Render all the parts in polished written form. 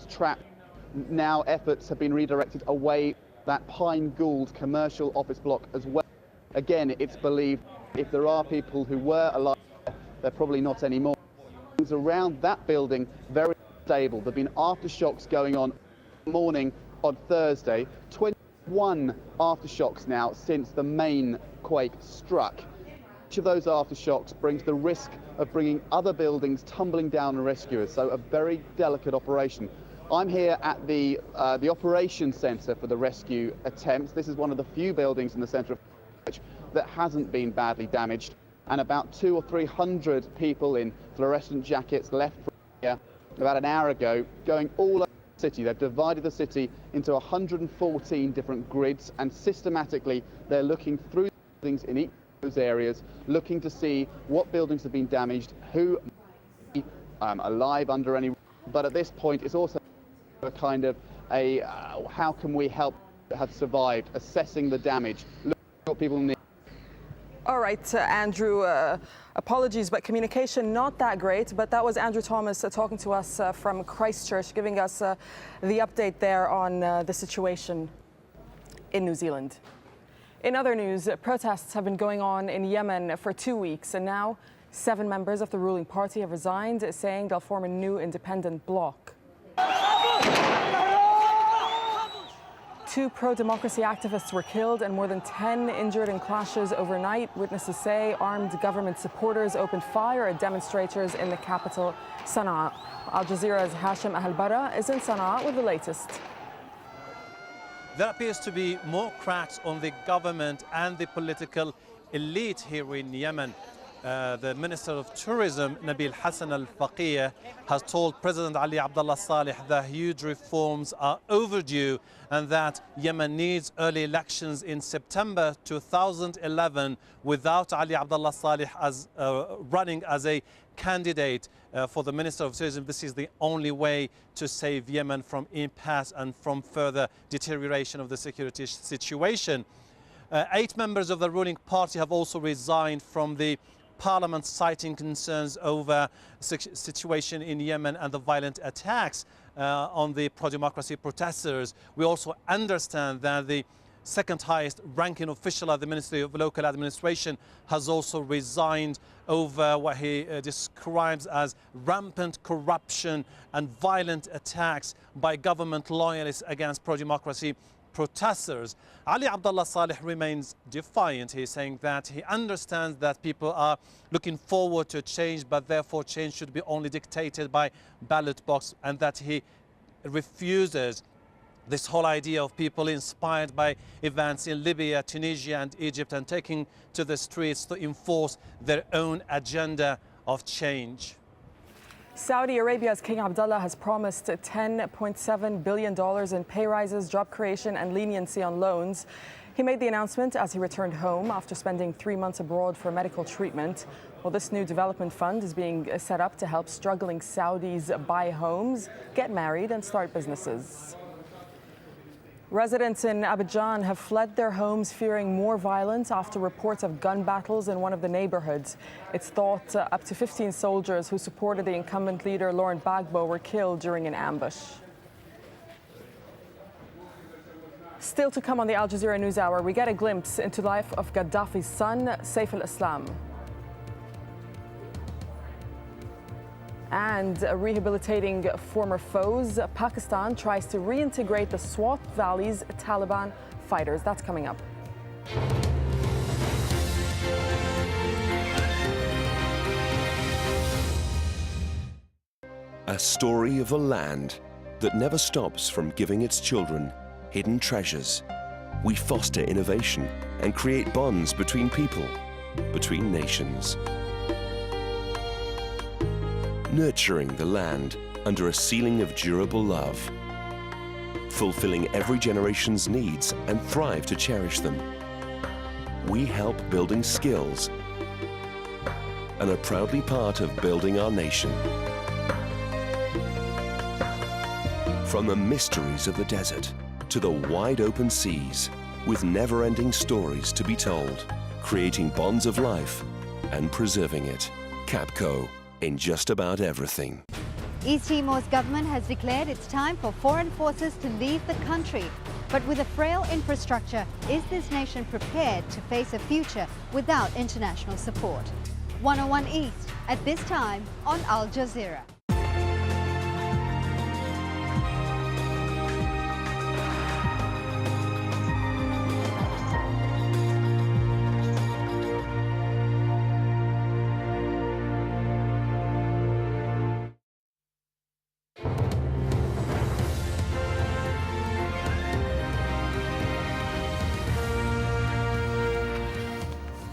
trapped. Now efforts have been redirected away that Pine Gould commercial office block as well. Again, it's believed if there are people who were alive, they're probably not anymore. Things around that building very stable. There have been aftershocks going on morning on Thursday. 21 aftershocks now since the main quake struck. Each of those aftershocks brings the risk of bringing other buildings tumbling down and rescuers, so a very delicate operation. I'm here at the operations centre for the rescue attempts. This is one of the few buildings in the centre of that hasn't been badly damaged, and about 200 or 300 people in fluorescent jackets left from here about an hour ago, going all over the city. They've divided the city into 114 different grids, and systematically they're looking through buildings in each of those areas, looking to see what buildings have been damaged, who may be alive under any. But at this point, it's also a kind of a how can we help have survived, assessing the damage, looking at what people need. All right, Andrew, apologies, but communication not that great, but that was Andrew Thomas talking to us from Christchurch, giving us the update there on the situation in New Zealand. In other news, protests have been going on in Yemen for 2 weeks, and now 7 members of the ruling party have resigned, saying they'll form a new independent bloc. 2 pro-democracy activists were killed and more than 10 injured in clashes overnight. Witnesses say armed government supporters opened fire at demonstrators in the capital, Sana'a. AlJazeera's Hashim Ahalbara is in Sana'a with the latest. There appears to be more cracks on the government and the political elite here in Yemen. The Minister of Tourism, Nabil Hassan al-Faqih, has told President Ali Abdullah Saleh that huge reforms are overdue and that Yemen needs early elections in September 2011 without Ali Abdullah Saleh as running as a candidate for the Minister of Tourism. This is the only way to save Yemen from impasse and from further deterioration of the security situation. 8 members of the ruling party have also resigned from the Parliament, citing concerns over the situation in Yemen and the violent attacks on the pro-democracy protesters. We also understand that the second highest ranking official at the Ministry of Local Administration has also resigned over what he describes as rampant corruption and violent attacks by government loyalists against pro-democracy protesters. Ali Abdullah Saleh remains defiant. He's saying that he understands that people are looking forward to change, but therefore change should be only dictated by ballot box, and that he refuses this whole idea of people inspired by events in Libya, Tunisia and Egypt and taking to the streets to enforce their own agenda of change. Saudi Arabia's King Abdullah has promised $10.7 billion in pay rises, job creation and leniency on loans. He made the announcement as he returned home after spending 3 months abroad for medical treatment. Well, this new development fund is being set up to help struggling Saudis buy homes, get married and start businesses. Residents in Abidjan have fled their homes fearing more violence after reports of gun battles in one of the neighborhoods. It's thought up to 15 soldiers who supported the incumbent leader Laurent Gbagbo were killed during an ambush. Still to come on the Al Jazeera News Hour, we get a glimpse into the life of Gaddafi's son, Saif al-Islam. And rehabilitating former foes, Pakistan tries to reintegrate the Swat Valley's Taliban fighters. That's coming up. A story of a land that never stops from giving its children hidden treasures. We foster innovation and create bonds between people, between nations. Nurturing the land under a ceiling of durable love. Fulfilling every generation's needs and thrive to cherish them. We help building skills and are proudly part of building our nation. From the mysteries of the desert to the wide open seas, with never-ending stories to be told, creating bonds of life and preserving it. Capco. In just about everything. East Timor's government has declared it's time for foreign forces to leave the country. But with a frail infrastructure, is this nation prepared to face a future without international support? 101 East at this time on Al Jazeera.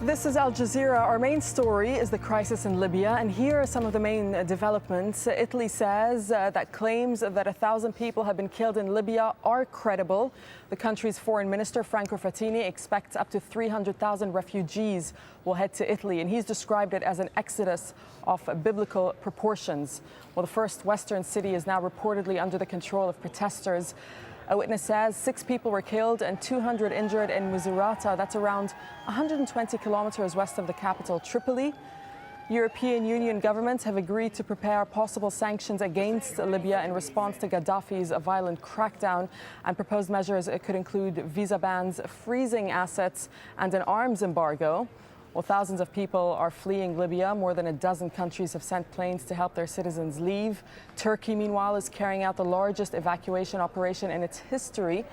This is Al Jazeera. Our main story is the crisis in Libya, and here are some of the main developments. Italy says that claims that 1,000 people have been killed in Libya are credible. The country's foreign minister, Franco Frattini, expects up to 300,000 refugees will head to Italy, and he's described it as an exodus of biblical proportions. Well, the first Western city is now reportedly under the control of protesters. A witness says 6 people were killed and 200 injured in Misurata. That's around 120 kilometers west of the capital, Tripoli. European Union governments have agreed to prepare possible sanctions against Libya in response to Gaddafi's violent crackdown, and proposed measures could include visa bans, freezing assets, and an arms embargo. Well, thousands of people are fleeing Libya. More than a dozen countries have sent planes to help their citizens leave. Turkey, meanwhile, is carrying out the largest evacuation operation in its history.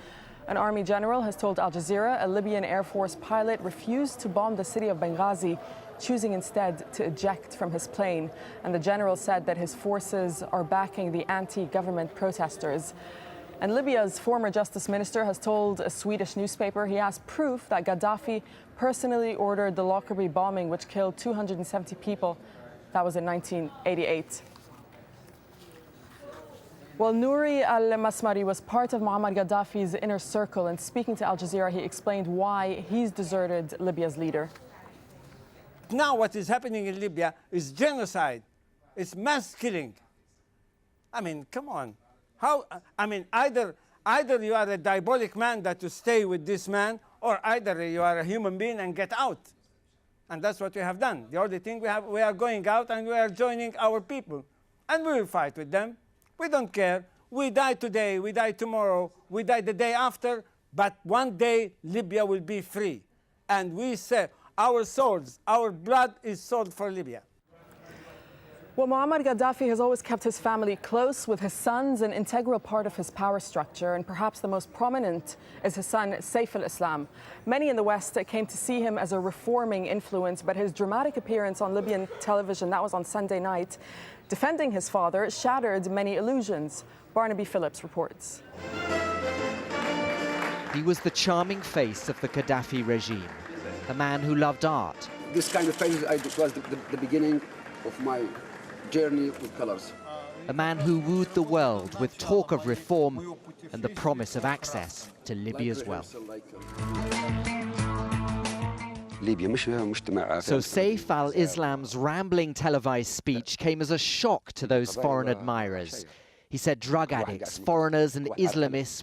An army general has told Al Jazeera a Libyan Air Force pilot refused to bomb the city of Benghazi, choosing instead to eject from his plane. And the general said that his forces are backing the anti-government protesters. And Libya's former justice minister has told a Swedish newspaper he has proof that Gaddafi personally ordered the Lockerbie bombing, which killed 270 people. That was in 1988. Well, Nouri al-Masmari was part of Muammar Gaddafi's inner circle, and speaking to Al Jazeera, he explained why he's deserted Libya's leader. Now what is happening in Libya is genocide. It's mass killing. I mean, come on. How? I mean, either you are a diabolic man that you stay with this man, or either you are a human being and get out. And that's what we have done. The only thing we are going out and we are joining our people. And we will fight with them. We don't care. We die today, we die tomorrow, we die the day after, but one day Libya will be free. And we say our souls, our blood is sold for Libya. Well, Muammar Gaddafi has always kept his family close, with his sons an integral part of his power structure, and perhaps the most prominent is his son, Saif al-Islam. Many in the West came to see him as a reforming influence, but his dramatic appearance on Libyan television, that was on Sunday night, defending his father, shattered many illusions. Barnaby Phillips reports. He was the charming face of the Gaddafi regime, a man who loved art. This kind of face was the beginning of my journey with colors. A man who wooed the world with talk of reform and the promise of access to Libya's wealth. So Saif al-Islam's rambling televised speech came as a shock to those foreign admirers. He said drug addicts, foreigners and Islamists